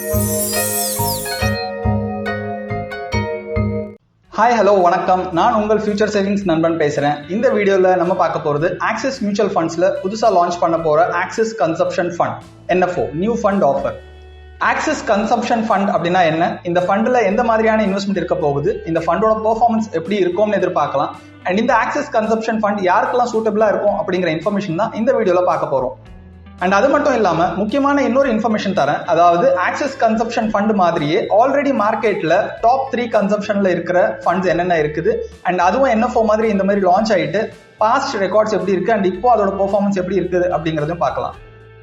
Hi hello வணக்கம். நான் உங்கள் ஃபியூச்சர் சேவிங்ஸ் நண்பன் பேசுகிறேன். இந்த வீடியோவில் நம்ம பார்க்க போகிறது ஆக்சிஸ் மியூச்சுவல் ஃபண்ட்ஸில் புதுசாக லான்ச் பண்ண போகிற axis consumption fund NFO new fund offer. Axis consumption fund அப்படின்னா என்ன, இந்த ஃபண்டில் எந்த மாதிரியான இன்வெஸ்ட்மெண்ட் இருக்க போகுது, இந்த ஃபண்டோட பெர்ஃபார்மன்ஸ் எப்படி இருக்கும்னு எதிர்பார்க்கலாம், அண்ட் இந்த ஆக்சிஸ் கன்சப்ஷன் ஃபண்ட் யாருக்கெல்லாம் சூட்டபிளாக இருக்கும் அப்படிங்கிற இன்ஃபர்மேஷன் தான் இந்த வீடியோவில் பார்க்க போகிறோம். அண்ட் அது மட்டும் இல்லாமல் முக்கியமான இன்னொரு இன்ஃபர்மேஷன் தரேன். அதாவது ஆக்சிஸ் கன்சப்ஷன் ஃபண்ட் மாதிரியே ஆல்ரெடி மார்க்கெட்டில் டாப் 3 கன்சப்ஷனில் இருக்கிற ஃபண்ட்ஸ் என்னென்ன இருக்குது, அண்ட் அதுவும் NFO மாதிரி இந்த மாதிரி லான்ச் ஆகிட்டு பாஸ்ட் ரெக்கார்ட்ஸ் எப்படி இருக்குது அண்ட் இப்போ அதோட பெர்ஃபார்மன்ஸ் எப்படி இருக்குது அப்படிங்கிறதும் பார்க்கலாம்.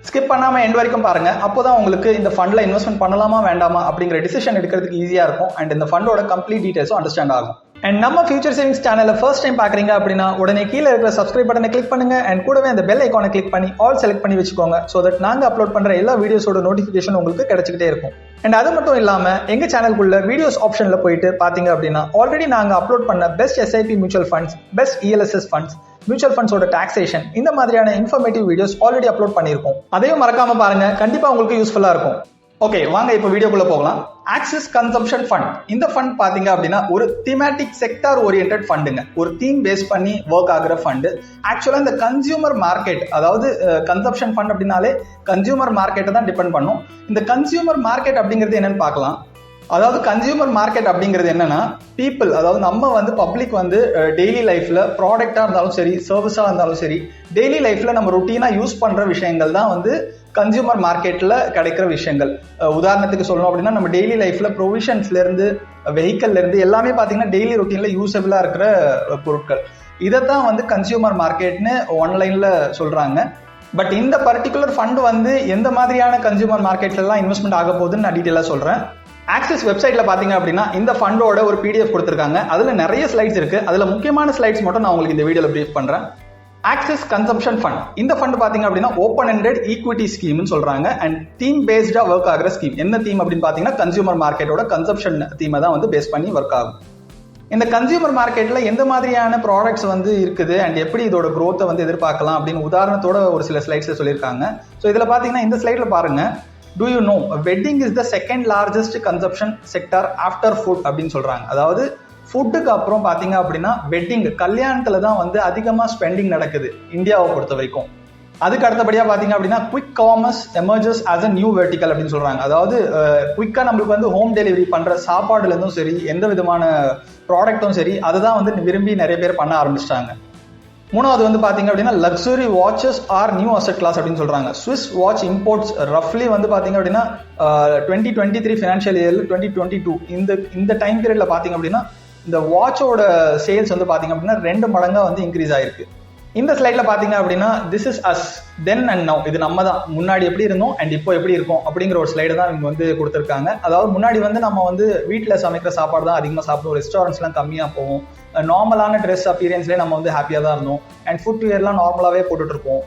ஸ்கிப் பண்ணாமல் எண்ட் வரைக்கும் பாருங்க. அப்போதான் உங்களுக்கு இந்த ஃபண்டில் இன்வெஸ்ட்மெண்ட் பண்ணலாமா வேண்டாமா அப்படிங்கிற டிசிஷன் எடுக்கிறதுக்கு ஈஸியாக இருக்கும் அண்ட் இந்த ஃபண்டோட கம்ப்ளீட் டீடைல்ஸும் அண்டர்ஸ்டாண்ட் ஆகும். அண்ட் நம்ம ஃபியூச்சர் சேவிங்ஸ் சேனலை ஃபர்ஸ்ட் டைம் பார்க்குறீங்க அப்படின்னா உடனே கீழே இருக்கிற சப்ஸ்கிரைப் பட்டனை கிளிக் பண்ணுங்க அண்ட் கூடவே அந்த பெல் ஐக்கானை கிளிக் பண்ணி ஆல் செலக்ட் பண்ணி வச்சுக்கோங்க. ஸோ தட் நாங்கள் அப்லோட் பண்ணுற எல்லா வீடியோஸோட நோட்டிஃபிகேஷன் உங்களுக்கு கிடைச்சிக்கிட்டே இருக்கும். அண்ட் அது மட்டும் இல்லாமல் எங்கள் சேனலுக்குள்ள வீடியோஸ் ஆப்ஷனில் போயிட்டு பார்த்தீங்க அப்படின்னா ஆல்ரெடி நாங்கள் அப்லோட் பண்ண best SIP mutual funds, best ELSS funds, mutual ஃபண்ட்ஸோட டாக்ஸேஷன், இந்த மாதிரியான இன்ஃபர்மேட்டிவ் வீடியோஸ் ஆல்ரெடி அப்லோட் பண்ணியிருக்கோம். அதையும் மறக்காம பாருங்க, கண்டிப்பாக உங்களுக்கு யூஸ்ஃபுல்லாக இருக்கும். ஓகே, வாங்க இப்போ வீடியோக்குள்ள போகலாம். ஆக்சிஸ் கன்சப்ஷன் ஃபண்ட், இந்த ஃபண்ட் பாத்தீங்க அப்படின்னா ஒரு தீமேட்டிக் செக்டார் ஓரியன்டட் ஃபண்டுங்க. ஒரு தீம் பேஸ் பண்ணி ஒர்க் ஆகுற ஃபண்டு. ஆக்சுவலா இந்த கன்சியூமர் மார்க்கெட், அதாவது கன்சப்ஷன் ஃபண்ட் அப்படின்னாலே கன்சியூமர் மார்க்கெட்டை தான் டிபெண்ட் பண்ணும். இந்த கன்சியூமர் மார்க்கெட் அப்படிங்கிறது என்னன்னு பார்க்கலாம். அதாவது கன்சியூமர் மார்க்கெட் அப்படிங்கிறது என்னன்னா பீப்புள், அதாவது நம்ம வந்து பப்ளிக் வந்து டெய்லி லைஃப்ல ப்ராடக்டா இருந்தாலும் சரி, சர்வீஸா இருந்தாலும் சரி, டெய்லி லைஃப்ல நம்ம ரொட்டீனா யூஸ் பண்ற விஷயங்கள் தான் வந்து கன்சியூமர் மார்க்கெட்ல கிடைக்கிற விஷயங்கள். உதாரணத்துக்கு சொல்லணும் அப்படின்னா நம்ம டெய்லி லைஃப்ல ப்ரொவிஷன்ஸ்ல இருந்து வெஹிக்கல்ல இருந்து எல்லாமே பாத்தீங்கன்னா டெய்லி ரொட்டீன்ல யூஸபிளா இருக்கிற பொருட்கள். இதைத்தான் வந்து கன்சியூமர் மார்க்கெட்னு ஆன்லைன்ல சொல்றாங்க. பட் இந்த பர்டிகுலர் ஃபண்ட் வந்து எந்த மாதிரியான கன்சியூமர் மார்க்கெட்ல எல்லாம் இன்வெஸ்ட்மெண்ட் ஆக போகுதுன்னு நான் டீட்டெயிலா சொல்றேன். ஆக்சிஸ் வெப்சைட்ல பாத்தீங்க அப்படின்னா இந்த ஃபண்டோட ஒரு PDF கொடுத்திருக்காங்க. அதுல நிறைய ஸ்லைட்ஸ் இருக்கு. அதுல முக்கியமான ஸ்லைட்ஸ் மட்டும் நான் உங்களுக்கு இந்த வீடியோல பிரீஃப் பண்றேன். ஆக்சிஸ் கன்சப்ஷன் ஃபண்ட், இந்த ஃபண்ட் பாத்தீங்க அப்படின்னா ஓப்பன் எண்டட் ஈக்விட்டி ஸ்கீம்னு சொல்றாங்க அண்ட் தீம் பேஸ்டா ஒர்க் ஆகிற ஸ்கீம். என்ன தீம் அப்படின்னு பாத்தீங்கன்னா கன்சியூமர் மார்க்கெட்டோட கன்சப்ஷன் தீமை தான் வந்து பேஸ் பண்ணி ஒர்க் ஆகும். இந்த கன்சியூமர் மார்க்கெட்ல எந்த மாதிரியான ப்ராடக்ட்ஸ் வந்து இருக்குது அண்ட் எப்படி இதோட growth வந்து எதிர்பார்க்கலாம் அப்படின்னு உதாரணத்தோட ஒரு சில ஸ்லைட்ஸ்ல சொல்லியிருக்காங்க. ஸோ இதுல பாத்தீங்கன்னா இந்த ஸ்லைட்ல பாருங்க, do you know wedding is the second largest consumption sector after food அப்படின்னு சொல்றாங்க. அதாவது ஃபுட்டுக்கு அப்புறம் பாத்தீங்க அப்படின்னா வெட்டிங், கல்யாணத்துல தான் வந்து அதிகமா ஸ்பெண்டிங் நடக்குது இந்தியாவை பொறுத்த வரைக்கும். அதுக்கு அடுத்தபடியா பாத்தீங்க அப்படின்னா quick commerce emerges as a new vertical அப்படின்னு சொல்றாங்க. அதாவது குவிக்கா நம்மளுக்கு வந்து ஹோம் டெலிவரி பண்ற சாப்பாடுல இருந்தும் சரி, எந்த விதமான ப்ராடக்டும் சரி, அதுதான் வந்து விரும்பி நிறைய பேர் பண்ண ஆரம்பிச்சிட்டாங்க. மூணாவது வந்து பாத்தீங்க அப்படின்னா luxury watches are new asset class அப்படின்னு சொல்றாங்க. ஸ்விஸ் வாட்ச் இம்போர்ட்ஸ் ரஃப்லி வந்து பாத்தீங்க அப்படின்னா 2023 ஃபினான்ஷியல் இயர்ல 2022 இந்த டைம் பீரியட்ல பாத்தீங்க அப்படின்னா இந்த வாட்சோட சேல்ஸ் வந்து பாத்தீங்க அப்படின்னா 2 மடங்கா வந்து இன்க்ரீஸ் ஆயிருக்கு. இந்த ஸ்லைட்ல பாத்தீங்க அப்படின்னா this is us then and now, இது நம்ம தான் முன்னாடி எப்படி இருந்தோம் அண்ட் இப்போ எப்படி இருக்கும் அப்படிங்கிற ஒரு ஸ்லைடு தான் இவங்க வந்து கொடுத்துருக்காங்க. அதாவது முன்னாடி வந்து நம்ம வந்து வீட்டில் சமைக்கிற சாப்பாடு தான் அதிகமாக சாப்பிடுவோம், ரெஸ்டாரண்ட்ஸ்லாம் கம்மியாக போவோம், நார்மலான ட்ரெஸ் அப்பீரியன்ஸ்லேயே நம்ம வந்து ஹாப்பியாக தான் இருந்தோம் அண்ட் ஃபுட் வியர்லாம் நார்மலாகவே போட்டுட்டு இருப்போம்,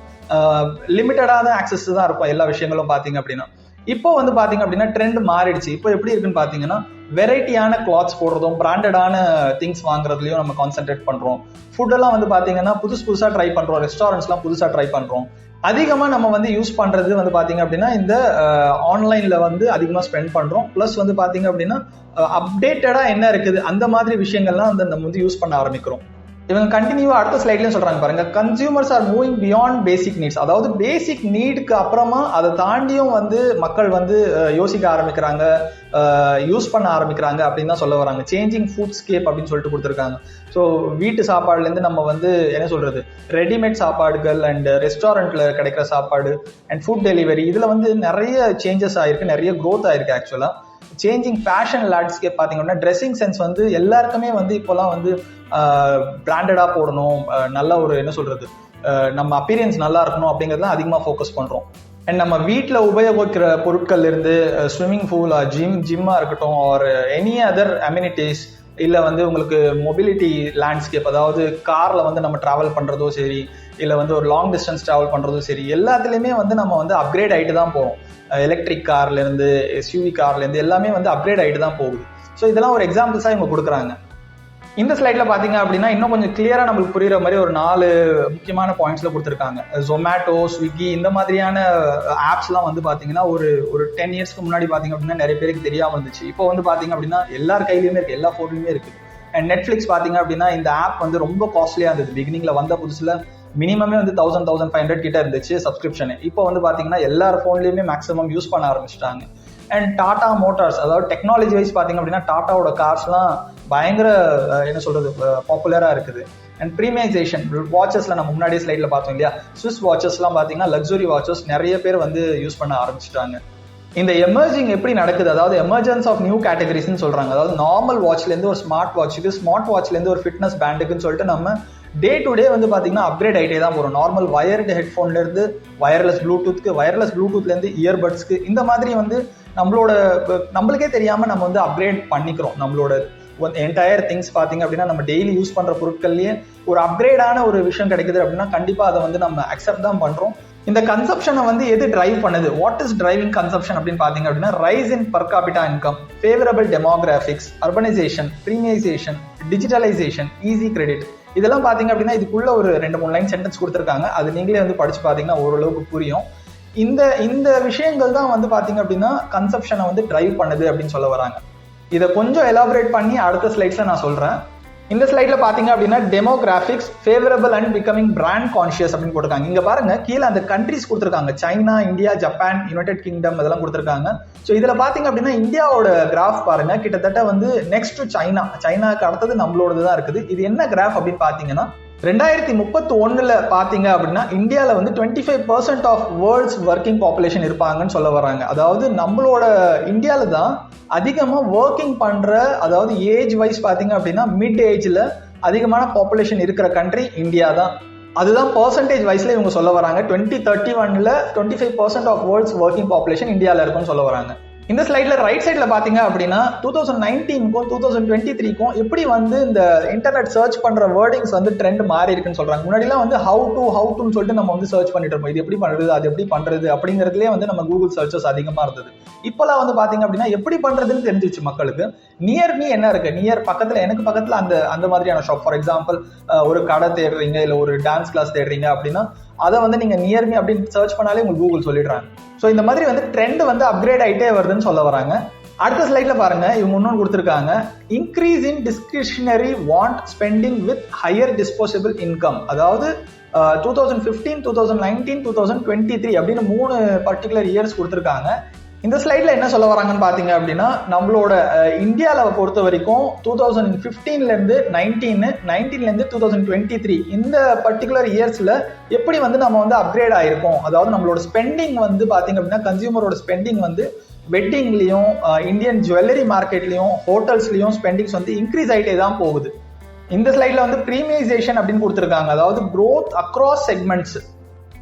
லிமிட்டடான ஆக்சஸ் தான் இருக்கும் எல்லா விஷயங்களும் பாத்தீங்க அப்படின்னா. இப்போ வந்து பாத்தீங்க அப்படின்னா ட்ரெண்ட் மாறிடுச்சு. இப்போ எப்படி இருக்குன்னு பாத்தீங்கன்னா வெரைட்டியான கிளாத்ஸ் போடுறதும் பிராண்டடான திங்ஸ் வாங்குறதுலயும் நம்ம கான்சென்ட்ரேட் பண்றோம். ஃபுட் எல்லாம் வந்து பாத்தீங்கன்னா புதுசா ட்ரை பண்றோம், ரெஸ்டாரண்ட்ஸ் எல்லாம் புதுசா ட்ரை பண்றோம். அதிகமா நம்ம வந்து யூஸ் பண்றது வந்து பாத்தீங்க அப்படின்னா இந்த ஆன்லைன்ல வந்து அதிகமா ஸ்பெண்ட் பண்றோம். பிளஸ் வந்து பாத்தீங்க அப்படின்னா அப்டேட்டடா என்ன இருக்குது அந்த மாதிரி விஷயங்கள்லாம் வந்து நம்ம வந்து யூஸ் பண்ண ஆரம்பிக்கிறோம். இவங்க கண்டினியூவா அடுத்த ஸ்லைட்லயும் சொல்றாங்க பாருங்க, consumers are moving beyond basic needs. அதாவது பேசிக் நீடுக்கு அப்புறமா அதை தாண்டியும் வந்து மக்கள் வந்து யோசிக்க ஆரம்பிக்கிறாங்க, யூஸ் பண்ண ஆரம்பிக்கிறாங்க அப்படின்னு தான் சொல்ல வராங்க. சேஞ்சிங் ஃபுட் ஸ்கேப் அப்படின்னு சொல்லிட்டு கொடுத்துருக்காங்க. ஸோ வீட்டு சாப்பாடுல இருந்து நம்ம வந்து என்ன சொல்றது, ரெடிமேட் சாப்பாடுகள் அண்ட் ரெஸ்டாரண்ட்ல கிடைக்கிற சாப்பாடு அண்ட் ஃபுட் டெலிவரி, இதுல வந்து நிறைய சேஞ்சஸ் ஆயிருக்கு, நிறைய growth ஆயிருக்கு. ஆக்சுவலா சேஞ்சிங் ஃபேஷன் லேண்ட்ஸ்கேப் பாத்தீங்கன்னா ட்ரெஸ்ஸிங் சென்ஸ் வந்து எல்லாருக்குமே வந்து இப்போலாம் வந்து பிராண்டடா போடணும், நல்ல ஒரு என்ன சொல்றது நம்ம அப்பீரியன்ஸ் நல்லா இருக்கணும் அப்படிங்கறதுலாம் அதிகமா ஃபோக்கஸ் பண்றோம். அண்ட் நம்ம வீட்டில் உபயோகிக்கிற பொருட்கள் இருந்து ஸ்விம்மிங் பூல், ஜிம்மா இருக்கட்டும், ஆர் எனி அதர் அம்யூனிட்டிஸ், இல்ல வந்து உங்களுக்கு மொபிலிட்டி லேண்ட்ஸ்கேப், அதாவது கார்ல வந்து நம்ம டிராவல் பண்றதோ சரி, இல்ல வந்து ஒரு லாங் டிஸ்டன்ஸ் டிராவல் பண்றதும் சரி, எல்லாத்துலயுமே வந்து நம்ம வந்து அப்கிரேட் ஆயிட்டு தான் போறோம். எலக்ட்ரிக் கார்ல இருந்து SUV கார்ல இருந்து எல்லாமே வந்து அப்கிரேட் ஆயிட்டு தான் போகுது. ஸோ இதெல்லாம் ஒரு எக்ஸாம்பிள்ஸா இவங்க கொடுக்குறாங்க. இந்த ஸ்லைட்ல பாத்தீங்க அப்படின்னா இன்னும் கொஞ்சம் கிளியரா நம்மளுக்கு புரியுற மாதிரி ஒரு 4 முக்கியமான பாயிண்ட்ஸ்ல கொடுத்துருக்காங்க. ஜொமேட்டோ, ஸ்விக்கி இந்த மாதிரியான ஆப்ஸ்லாம் வந்து பாத்தீங்கன்னா ஒரு 10 இயர்ஸ்க்கு முன்னாடி பாத்தீங்க அப்படின்னா நிறைய பேருக்கு தெரியாம இருந்துச்சு. இப்போ வந்து பாத்தீங்க அப்படின்னா எல்லார் கையிலுமே இருக்கு, எல்லா போன்லயுமே இருக்கு. அண்ட் நெட்ஃபிளிக்ஸ் பாத்தீங்க அப்படின்னா இந்த ஆப் வந்து ரொம்ப காஸ்ட்லியா இருந்தது. பிகினிங்ல வந்த புதுசுல மினிமமே வந்து 1000-1500 கிட்ட இருந்துச்சு சப்ஸ்கிரிப்ஷன். இப்போ வந்து பாத்தீங்கன்னா எல்லார் போன்லயுமே மேக்ஸிமம் யூஸ் பண்ண ஆரம்பிச்சிட்டாங்க. அண்ட் டாடா மோட்டார்ஸ், அதாவது டெக்னாலஜி வைஸ் பாத்தீங்க அப்படின்னா டாட்டாவோட கார்ஸ்லாம் பயங்கர என்ன சொல்றது பாப்புலரா இருக்குது. அண்ட் ப்ரீமியமைசேஷன் வாட்சஸ்ல நம்ம முன்னாடியே ஸ்லைட்ல பார்த்தோம் இல்லையா, ஸ்விஸ் வாட்சஸ்லாம் பாத்தீங்கன்னா லக்ஸுரி வாட்சஸ் நிறைய பேர் வந்து யூஸ் பண்ண ஆரம்பிச்சிட்டாங்க. இந்த எமர்ஜிங் எப்படி நடக்குது, அதாவது எமர்ஜென்ஸ் ஆஃப் நியூ கேட்டகரிஸ்ன்னு சொல்றாங்க. அதாவது நார்மல் வாட்ச்ல இருந்து ஒரு ஸ்மார்ட் வாட்சுக்கு, ஸ்மார்ட் வாட்ச்ல இருந்து ஒரு ஃபிட்னஸ் பேண்டுக்குன்னு சொல்லிட்டு நம்ம டே டு டே வந்து பாத்தீங்கன்னா அப்கிரேட் ஆகிட்டே தான் போறோம். நார்மல் வயர்டு ஹெட்ஃபோன்ல இருந்து வயர்லெஸ் ப்ளூடூத்க்கு, வயர்லெஸ் ப்ளூடூத்ல இருந்து இயர்பட்ஸ்க்கு, இந்த மாதிரி வந்து நம்மளுக்கே தெரியாம நம்ம வந்து அப்கிரேட் பண்ணிக்கிறோம். நம்மளோட என்டையர் திங்ஸ் பாத்தீங்க அப்படின்னா நம்ம டெய்லி யூஸ் பண்ற பொருட்கள்லயே ஒரு அப்கிரேடான ஒரு விஷயம் கிடைக்குது அப்படின்னா கண்டிப்பா அதை வந்து நம்ம அக்செப்ட் தான் பண்றோம். இந்த கன்சப்ஷனை வந்து எது டிரைவ் பண்ணுது, வாட் இஸ் டிரைவிங் கன்சப்ஷன் அப்படின்னு பாத்தீங்க அப்படின்னா rise in per capita income, favourable demographics, urbanisation, premiumisation, digitalisation, easy credit, இதெல்லாம் பாத்தீங்க அப்படின்னா இதுக்குள்ள ஒரு 2-3 லைன் சென்டென்ஸ் கொடுத்துருக்காங்க. அது நீங்களே வந்து படிச்சு பாத்தீங்கன்னா ஓரளவுக்கு புரியும். இந்த விஷயங்கள் தான் வந்து பாத்தீங்க அப்படின்னா கன்சப்ஷனை வந்து டிரைவ் பண்ணுது அப்படின்னு சொல்ல வராங்க. இதை கொஞ்சம் எலாபரேட் பண்ணி அடுத்த ஸ்லைட்ஸ்ல நான் சொல்றேன். இந்த ஸ்லைட்ல பாத்தீங்க அப்படின்னா demographics, favourable and becoming brand conscious அப்படின்னு போட்டிருக்காங்க. இங்க பாருங்க கீழே அந்த கண்ட்ரிஸ் கொடுத்துருக்காங்க, China, India, Japan, United kingdom இதெல்லாம் கொடுத்துருக்காங்க. ஸோ இதுல பாத்தீங்க அப்படின்னா இந்தியாவோட கிராஃப் பாருங்க, கிட்டத்தட்ட வந்து நெக்ஸ்ட் டு சைனாக்கு அடுத்தது நம்மளோடது தான் இருக்குது. இது என்ன கிராஃப் அப்படின்னு பாத்தீங்கன்னா 2031 பாத்தீங்க அப்படின்னா இந்தியாவில் வந்து 25% ஆஃப் வேர்ல்ட்ஸ் ஒர்க்கிங் பாப்புலேஷன் இருப்பாங்கன்னு சொல்ல வராங்க. அதாவது நம்மளோட இந்தியாவில தான் அதிகமாக ஒர்க்கிங் பண்ற, அதாவது ஏஜ் வைஸ் பாத்தீங்க அப்படின்னா மிட் ஏஜ்ல அதிகமான பாப்புலேஷன் இருக்கிற கண்ட்ரி இந்தியா தான். அதுதான் பர்சன்டேஜ் வைஸ்ல இவங்க சொல்ல வராங்க. 2031 25% ஆஃப் வேர்ல்ட்ஸ் ஒர்க்கிங் பாப்புலேஷன் இந்தியாவில் இருக்கும்னு சொல்ல வராங்க. இந்த ஸ்லைட்ல ரைட் சைட்ல பாத்தீங்க அப்படின்னா 2019க்கும் 2023க்கும் எப்படி வந்து இந்த இன்டர்நெட் சர்ச் பண்ற வேர்டிங்ஸ் வந்து ட்ரெண்ட் மாறி இருக்குன்னு சொல்றாங்க. முன்னாடிலாம் வந்து ஹவு டுன்னு சொல்லிட்டு நம்ம வந்து சர்ச் பண்ணிட்டு இருப்போம், இது எப்படி பண்றது, அது எப்படி பண்றது அப்படிங்கிறதுலேயே வந்து நம்ம கூகுள் சர்ச்சஸ் அதிகமா இருந்தது. இப்பெல்லாம் வந்து பாத்தீங்க அப்படின்னா எப்படி பண்றதுன்னு தெரிஞ்சிச்சு மக்களுக்கு. நியர் மீ என்ன இருக்கு, நியர் பக்கத்துல, எனக்கு பக்கத்துல அந்த மாதிரியான ஷாப், ஃபார் எக்ஸாம்பிள் ஒரு கடை தேடுறீங்க, இல்ல ஒரு டான்ஸ் கிளாஸ் தேடுறீங்க அப்படின்னா அதை வந்து நீங்க நியர் மீ அப்படின்னு சர்ச் பண்ணாலே உங்களுக்கு கூகுள் சொல்லிடுறாங்க. ஸோ இந்த மாதிரி வந்து ட்ரெண்ட் வந்து அப்கிரேட் ஆகிட்டே வருதுன்னு சொல்ல வராங்க. அடுத்த ஸ்லைட்ல பாருங்க, இவங்க இன்னொன்று கொடுத்துருக்காங்க, increase in discretionary want spending with higher disposable income. அதாவது 2015, 2019, 2023 அப்படின்னு 3 பர்டிகுலர் இயர்ஸ் கொடுத்துருக்காங்க. இந்த ஸ்லைட்ல என்ன சொல்ல வராங்கன்னு பாத்தீங்க அப்படின்னா நம்மளோட இந்தியாவில் பொறுத்த வரைக்கும் 2015ல இருந்து 19ல இருந்து 2023 இந்த பர்டிகுலர் இயர்ஸ்ல எப்படி வந்து நம்ம வந்து அப்கிரேட் ஆயிருக்கோம். அதாவது நம்மளோட ஸ்பெண்டிங் வந்து பாத்தீங்க அப்படின்னா கன்சியூமரோட ஸ்பெண்டிங் வந்து வெட்டிங்லயும், இந்தியன் ஜுவல்லரி மார்க்கெட்லயும், ஹோட்டல்ஸ்லயும் ஸ்பெண்டிங்ஸ் வந்து இன்க்ரீஸ் ஆகிட்டே தான் போகுது. இந்த ஸ்லைட்ல வந்து பிரீமியமைசேஷன் அப்படின்னு கொடுத்துருக்காங்க. அதாவது growth அக்ராஸ் செக்மெண்ட்ஸ்,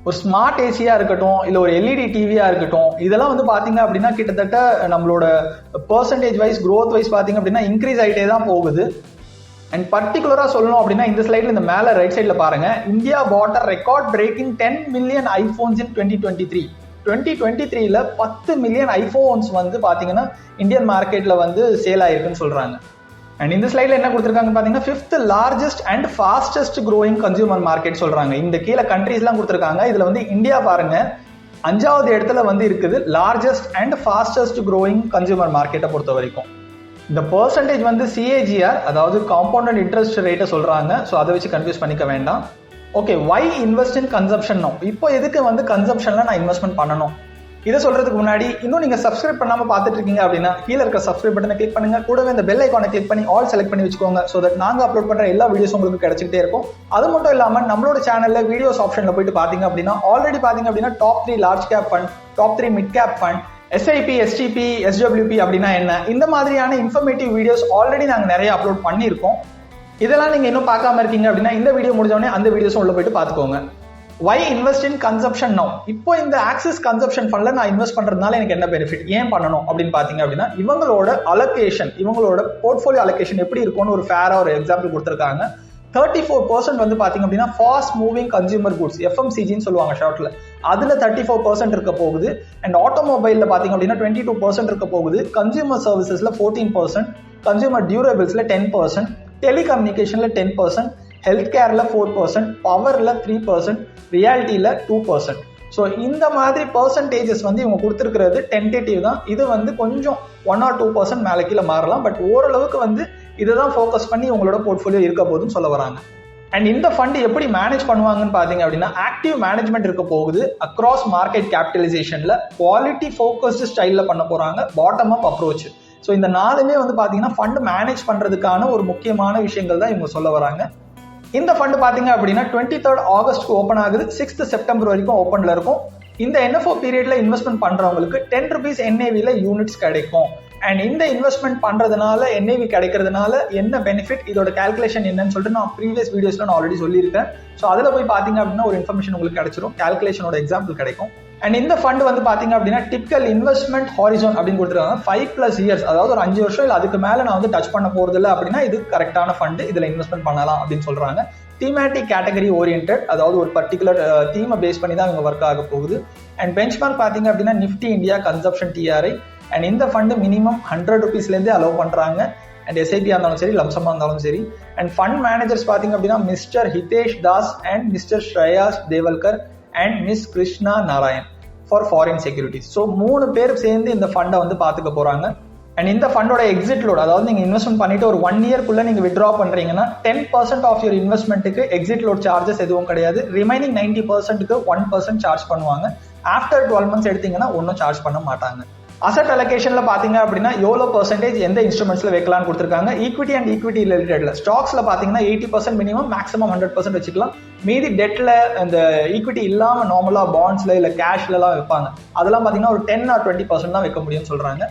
ஒரு ஸ்மார்ட் ஏசியா இருக்கட்டும், இல்ல ஒரு எல்இடி டிவியா இருக்கட்டும், இதெல்லாம் வந்து பாத்தீங்க அப்படின்னா கிட்டத்தட்ட நம்மளோட பெர்சன்டேஜ் வைஸ், growth வைஸ் பாத்தீங்க அப்படின்னா இன்க்ரீஸ் ஆகிட்டே தான் போகுது. அண்ட் பர்டிகுலரா சொல்லணும் அப்படின்னா இந்த ஸ்லைட்ல இந்த மேல ரைட் சைட்ல பாருங்க, இந்தியா பாட் ரெக்கார்ட் பிரேக்கிங் 10 மில்லியன் ஐபோன்ஸ் இன் 2023. 2023ல 10 மில்லியன் ஐபோன்ஸ் வந்து பாத்தீங்கன்னா இந்தியன் மார்க்கெட்ல வந்து சேல் ஆயிருக்குன்னு சொல்றாங்க. அண்ட் இந்த ஸ்லைட்ல என்ன கொடுத்துருக்காங்க பாத்தீங்கன்னா 5th largest and fastest growing consumer market சொல்றாங்க. இந்த கீழே கண்ட்ரீஸ் எல்லாம் கொடுத்துருக்காங்க. இதுல வந்து இந்தியா பாருங்க 5வது இடத்துல வந்து இருக்குது, largest and fastest growing consumer மார்க்கெட்டை பொறுத்த வரைக்கும். இந்த பெர்சன்டேஜ் வந்து CAGR, அதாவது காம்பவுண்டட் இன்ட்ரெஸ்ட் ரேட்டை சொல்றாங்க. ஸோ அதை வச்சு கன்ஃபியூஸ் பண்ணிக்க வேண்டாம். Okay, why invest in consumption no? இப்போ எதுக்கு வந்து கன்சப்ஷன்ல நான் இன்வெஸ்ட்மெண்ட் பண்ணணும்? இதை சொல்றதுக்கு முன்னாடி இன்னும் நீங்க சப்ஸ்கிரைப் பண்ணாம பாத்துட்டு இருக்கீங்க அப்படின்னா கீழே இருக்க சப்ஸ்கிரைப் பட்டனை கிளிக் பண்ணுங்க. கூடவே இந்த பெல் ஐகானை கிளிக் பண்ணி ஆல் செலக்ட் பண்ணி வச்சுக்கோங்க. ஸோ தட் நாங்க அப்லோட் பண்ற எல்லா வீடியோஸ் உங்களுக்கு கிடைச்சிட்டே இருக்கும். அது மட்டும் இல்லாம நம்மளோட சேனல்ல வீடியோஸ் ஆப்ஷன்ல போயிட்டு பாத்தீங்க அப்படின்னா ஆல்ரெடி பாத்தீங்க அப்படின்னா top 3 large cap fund, top 3 mid cap fund, SIP, STP, SWP அப்படின்னா என்ன, இந்த மாதிரியான இன்ஃபர்மேட்டிவ் வீடியோஸ் ஆல்ரெடி நாங்க நிறைய அப்லோட் பண்ணியிருக்கோம். இதெல்லாம் நீங்க இன்னும் பார்க்காம இருக்கீங்க அப்படின்னா இந்த வீடியோ முடிஞ்சோடனே அந்த வீடியோஸ் உள்ள போயிட்டு பாத்துக்கோங்க. வை இன்வெஸ்ட் இன் கன்சப்ஷன் நவ்? இப்போ இந்த ஆக்சிஸ் கன்சப்ஷன் ஃபண்ட்ல நான் இன்வெஸ்ட் பண்றதுனால எனக்கு என்ன பெனிஃபிட், ஏன் பண்ணணும் அப்படின்னு பாத்தீங்க அப்படின்னா இவங்களோட அலோகேஷன், இவங்களோட போர்ட்ஃபோலியோ அலோகேஷன் எப்படி இருக்கும்னு ஒரு ஃபேரா ஒரு எக்ஸாம்பிள் கொடுத்துருக்காங்க. 34% வந்து பாத்தீங்க அப்படின்னா ஃபாஸ்ட் மூவிங் கன்சியூமர் குட்ஸ், FMCGன்னு சொல்லுவாங்க ஷார்ட்ல, அதுல 34% இருக்க போகுது. அண்ட் ஆட்டோமொபைல்ல பாத்தீங்க அப்படின்னா 22% இருக்க போகுது. கன்சியூமர் சர்வீசஸ்ல 14%, கன்சியூமர் டியூரபிள்ஸ்ல 10%, டெலிகம்யூனிகேஷனில் 10%, ஹெல்த் கேரில் 4%, பவரில் 3%, ரியாலிட்டியில் 2%. ஸோ இந்த மாதிரி பர்சன்டேஜஸ் வந்து இவங்க கொடுத்துருக்கிறது டென்டேட்டிவ் தான். இது வந்து கொஞ்சம் 1 or 2% மேலே கீழே மாறலாம். பட் ஓரளவுக்கு வந்து இதை தான் ஃபோக்கஸ் பண்ணி உங்களோட போர்ட்ஃபோலியோ இருக்க போதுன்னு சொல்ல வராங்க. அண்ட் இந்த ஃபண்ட் எப்படி மேனேஜ் பண்ணுவாங்கன்னு பார்த்தீங்க அப்படின்னா, ஆக்டிவ் மேனேஜ்மெண்ட் இருக்க போகுது. அக்ராஸ் மார்க்கெட் கேபிட்டலைசேஷனில் குவாலிட்டி ஃபோக்கஸ்டு ஸ்டைலில் பண்ண போகிறாங்க. Bottom up approach. ஸோ இந்த நாலுமே வந்து பார்த்தீங்கன்னா ஃபண்ட் மேனேஜ் பண்ணுறதுக்கான ஒரு முக்கியமான விஷயங்கள் தான் இவங்க சொல்ல வராங்க. இந்த ஃபண்ட் பார்த்தீங்க அப்படின்னா 23rd ஆகஸ்ட்க்கு ஓப்பன் ஆகுது. 6th செப்டம்பர் வரைக்கும் ஓப்பனில் இருக்கும். இந்த NFO பீரியட்ல இன்வெஸ்ட்மெண்ட் பண்றவங்களுக்கு 10 rupees NAV-ல யூனிட்ஸ் கிடைக்கும். அண்ட் இந்த இன்வெஸ்ட்மெண்ட் பண்றதுனால NAV கிடைக்கிறதுனால என்ன பெனிஃபிட், இதோட கால்குலேஷன் என்னன்னு சொல்லிட்டு நான் ப்ரீவியஸ் வீடியோஸ்ல நான் ஆல்ரெடி சொல்லியிருக்கேன். ஸோ அதில் போய் பார்த்தீங்க அப்படின்னா ஒரு இன்ஃபர்மேஷன் உங்களுக்கு கிடைச்சிரும், கால்குலேஷனோட எக்ஸாம்பிள் கிடைக்கும். அண்ட் இந்த ஃபண்ட் வந்து பாத்தீங்க அப்படின்னா டிபிக்கல் இன்வெஸ்ட்மெண்ட் ஹாரிசான் அப்படின்னு கொடுத்துருக்காங்க. 5+ years, அதாவது ஒரு 5 வருஷம் இல்லை அதுக்கு மேல நான் வந்து டச் பண்ண போறது இல்லை அப்படின்னா இது கரெக்டான ஃபண்ட், இதுல இன்வெஸ்ட்மெண்ட் பண்ணலாம் அப்படின்னு சொல்றாங்க. தீமேட்டிக் கேட்டகரி ஓரியன்ட், அதாவது ஒரு பர்டிகுலர் தீமை பேஸ் பண்ணி தான் இவங்க ஒர்க் ஆக போகுது. அண்ட் பெஞ்ச்மார்க் பாத்தீங்க அப்படின்னா Nifty India consumption TRI. And இந்த ஃபண்ட் மினிமம் 100 rupeesலேருந்தே அலோவ் பண்றாங்க. அண்ட் SIP இருந்தாலும் சரி, லம்சமா இருந்தாலும் சரி. அண்ட் ஃபண்ட் மேனேஜர்ஸ் பாத்தீங்க அப்படின்னா mister Hitesh Das and mister Shreyas Devalkar and miss Krishna Narayan for foreign securities. So 3 பேர் சேர்ந்து இந்த ஃபண்டை வந்து பார்த்துக்க போறாங்க. அண்ட் இந்த ஃபண்டோட எக்ஸிட் லோட், அதாவது நீங்க இன்வெஸ்ட்மெண்ட் பண்ணிட்டு ஒரு 1 yearக்குள்ள நீங்க வித்ட்ரா பண்றீங்கன்னா 10% ஆஃப் யுவர் இன்வெஸ்ட்மெண்ட்டுக்கு எக்ஸிட் லோட் சார்ஜஸ் எதுவும் கிடையாது. ரிமைனிங் 90%க்கு 1% சார்ஜ் பண்ணுவாங்க. ஆஃப்டர் 12 months எடுத்தீங்கன்னா ஒன்றும் சார்ஜ் பண்ண மாட்டாங்க. அசட் அலோகேஷன்ல பாத்தீங்க அப்படின்னா எவ்வளோ பர்சன்டேஜ் எந்த இன்ஸ்ட்ருமெண்ட்ஸ்ல வைக்கலாம்னு கொடுத்துருக்காங்க. ஈக்விட்டி அண்ட் ஈக்விட்டி ரிலேட்டட்ல ஸ்டாக்ஸ்ல பாத்தீங்கன்னா 80% மினிமம், மேக்ஸிமம் 100% வச்சுக்கலாம். மீதி டெட்ல இந்த ஈக்விட்டி இல்லாம நார்மலா பாண்ட்ஸ்ல இல்ல கேஷ்ல எல்லாம் வைப்பாங்க. அதெல்லாம் பாத்தீங்கன்னா ஒரு 10 or 20% தான் வைக்க முடியும்னு சொல்றாங்க.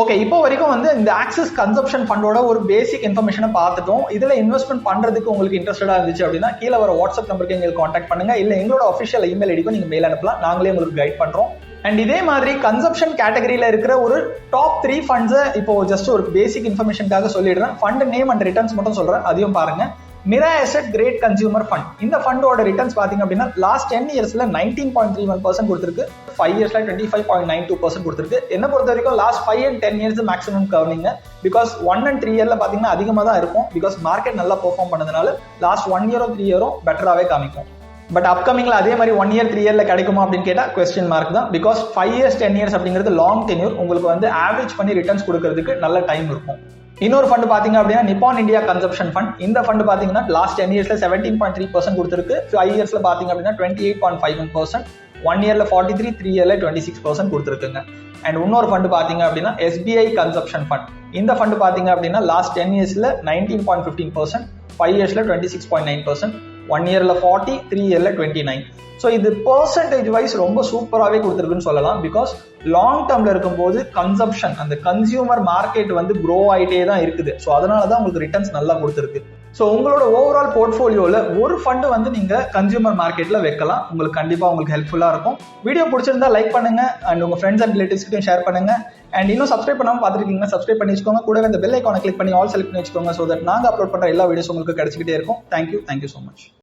ஓகே, இப்போ வரைக்கும் வந்து இந்த ஆக்சிஸ் கன்சப்ஷன் ஃபண்டோட ஒரு பேசிக் இன்ஃபர்மேஷனை பார்த்துட்டோம். இதுல இன்வெஸ்ட்மெண்ட் பண்றதுக்கு உங்களுக்கு இன்ட்ரெஸ்டடா இருந்துச்சு அப்படின்னா கீழே வர வாட்ஸ்அப் நம்பருக்கு எங்களுக்கு கான்டாக்ட் பண்ணுங்க. இல்ல எங்களோட அஃபிஷியல் இமெயில் ஐடிக்கும் நீங்க மெயில் அனுப்பலாம், நாங்களே உங்களுக்கு கைட் பண்றோம். அண்ட் இதே மாதிரி கன்சப்ஷன் கேட்டகரியில இருக்கிற ஒரு டாப் 3 ஃபண்ட்ஸை இப்போ ஜஸ்ட் ஒரு பேசிக் இன்ஃபர்மேஷனுக்காக சொல்லிடுறேன். ஃபண்ட் நேம் அண்ட் ரிட்டர்ன்ஸ் மட்டும் சொல்றேன், அதையும் பாருங்க. மிரா அசெட் கிரேட் கன்சியூமர் ஃபண்ட். இந்த ஃபண்டோட ரிட்டர்ன்ஸ் பாத்தீங்க அப்படின்னா லாஸ்ட் 10 yearsல 19.31% கொடுத்திருக்கு. 5 yearsல 25.92% கொடுத்திருக்கு. என்ன பொறுத்த வரைக்கும் லாஸ்ட் 5 and 10 years மேக்ஸிமம் கவர்னிங்க. பிகாஸ் 1 and 3 yearல பாத்தீங்கன்னா அதிகமாக தான் இருக்கும். பிகாஸ் மார்க்கெட் நல்லா பெர்ஃபார்ம் பண்ணதுனால லாஸ்ட் 1 year or 3 year பெட்டராகவே காமிக்கும். பட் அப்கமிங்ல அதே மாதிரி 1 year 3 yearல கிடைக்குமா அப்படின்னு கேட்டா கொஸ்டின் மார்க் தான். பிகாஸ் 5 years 10 years அப்படிங்கிறது லாங் டென்யூர், உங்களுக்கு வந்து ஆவரேஜ் பண்ணி ரிட்டர்ன்ஸ் கொடுக்கறதுக்கு நல்ல டைம் இருக்கும். இன்னொரு ஃபண்ட் பாத்தீங்க அப்படின்னா நிப்பான் இந்தியா கன்சப்ஷன் ஃபண்ட். இந்த ஃபண்ட் பாத்தீங்கன்னா லாஸ்ட் 10 yearsல 17.3% கொடுத்திருக்கு. 5 yearsல பாத்தீங்க அப்படின்னா 28.51%, 1 yearல 43%, 3 yearல 26% கொடுத்திருக்குங்க. அண்ட் இன்னொரு ஃபண்ட் பாத்தீங்க அப்படின்னா SBI கன்சப்ஷன் ஃபண்ட். இந்த ஃபண்ட் பாத்தீங்க அப்படின்னா லாஸ்ட் 10 yearsல 19.15%, 5 yearsல 26.9%, 1 yearல 40%, 3 yearல 29%. ஸோ இது பர்சன்டேஜ் வைஸ் ரொம்ப சூப்பராகவே கொடுத்துருக்குன்னு சொல்லலாம். பிகாஸ் லாங் டேர்ம்ல இருக்கும்போது கன்சப்ஷன், அந்த கன்சியூமர் மார்க்கெட் வந்து க்ரோ ஆகிட்டே தான் இருக்குது. ஸோ அதனால தான் உங்களுக்கு ரிட்டர்ன்ஸ் நல்லா கொடுத்துருக்கு. ஸோ உங்களோட ஓவரால் போர்ட்ஃபோலியோவில் ஒரு ஃபண்டு வந்து நீங்கள் கன்சியூமர் மார்க்கெட்டில் வைக்கலாம். உங்களுக்கு கண்டிப்பாக உங்களுக்கு ஹெல்ப்ஃபுல்லாக இருக்கும். வீடியோ பிடிச்சிருந்தா லைக் பண்ணுங்க அண்ட் உங்கள் ஃப்ரெண்ட்ஸ் அண்ட் ரிலேட்டிவ்ஸ்கிட்டையும் ஷேர் பண்ணுங்க. அண்ட் இன்னும் சப்ஸ்கிரைப் பண்ணாமல் பார்த்துருக்கீங்கன்னா சப்ஸ்கிரைப் பண்ணி வச்சுக்கோங்க. கூடவே இந்த பெல் ஐக்கானை கிளிக் பண்ணி ஆல் செலக்ட் பண்ணி வச்சுக்கோங்க. ஸோ தட் நாங்கள் அப்லோட் பண்ணுற எல்லா வீடியோஸ் உங்களுக்கு கிடைச்சிக்கிட்டே இருக்கும். Thank you so much.